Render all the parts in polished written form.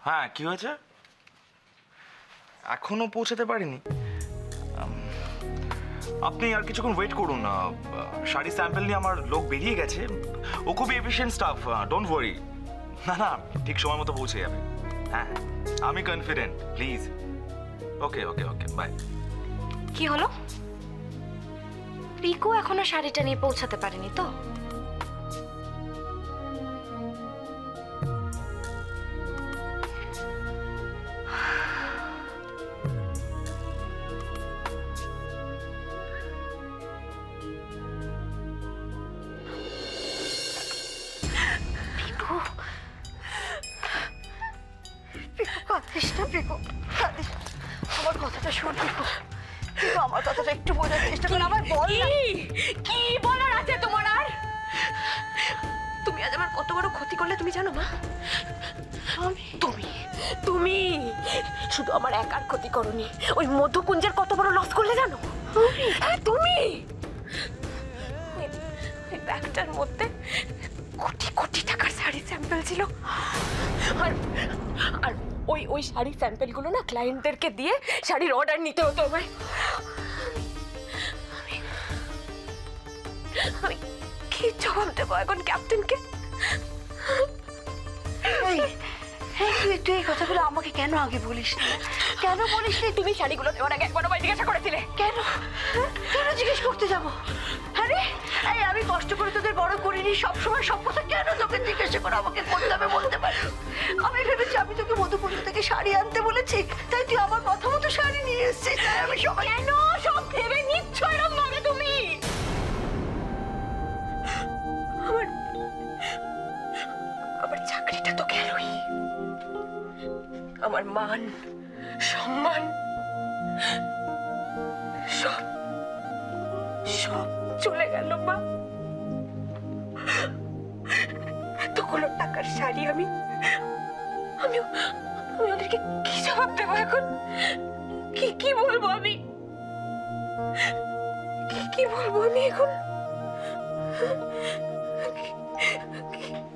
হ্যাঁ, কি হয়েছে? এখনো পৌঁছাতে পারিনি? আপনি আর কিছুক্ষণ ওয়েট করুন। শাড়ি স্যাম্পল নিয়ে আমার লোক বেরিয়ে গেছে। ও খুবই এফিশিয়েন্ট স্টাফ, ডোন্ট ওয়ারি। না না, ঠিক সময় মতো পৌঁছে যাবে। হ্যাঁ, আমি confident. Please. Okay okay okay, bye. কি হলো? রিকু এখনো শাড়িটা নিয়ে পৌঁছাতে পারেনি তো? আমার কথাটা শোন পিকু, আমার কথাটা একটু বোঝার চেষ্টা কর। আমার বল না, কি বলার আছে তোমার আর? তুমি আজ আমার কত বড় ক্ষতি করলে তুমি জানো মা? তুমি শুধু আমার একার ক্ষতি করনি, ওই মধুকুঞ্জের কত বড় লস করলে জানো? হ্যাঁ তুমি। ওই ব্যাগটার মধ্যে কোটি কোটি টাকার শাড়ি স্যাম্পল ছিল, আর আর ওই শাড়ি স্যাম্পলগুলো না ক্লায়েন্টদেরকে দিয়ে শাড়ির অর্ডার নিতে হতো আমায়। আমি কি জবাব দেবো এখন ক্যাপ্টেনকে? তুই এই কথাগুলো আমাকে কেন আগে বলিস না? কেন বলিস নি? তুমি শাড়িগুলো নেওয়ার আগে একবার আমায় জিজ্ঞাসা করেছিলে? কেন কেন জিজ্ঞেস করতে যাবো? আরে আমি কষ্ট করে তোদের বড় করিনি, সবসময় সব কথা কেন তোকে জিজ্ঞাসা করে আমাকে করতে হবে বলতে পারি? আমি ভেবেছি আমি তোকে মধুপুর থেকে শাড়ি আনতে বলেছি, তাই তুই আমার কথা মতো শাড়ি নিয়ে এসেছিস। তাই আমি সবাই কেন সব ভেবে নিচ্ছ এরকম ভাবে তুমি? আমার চাকরিটা তো গেলই, আমার মান সম্মান সব সব চলে গেল মা। এতগুলো টাকার শাড়ি আমি আমি আমি ওদেরকে কি জবাব দেবো এখন? কি বলবো আমি? কি বলবো আমি এখন?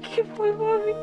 কি বলবো আমি?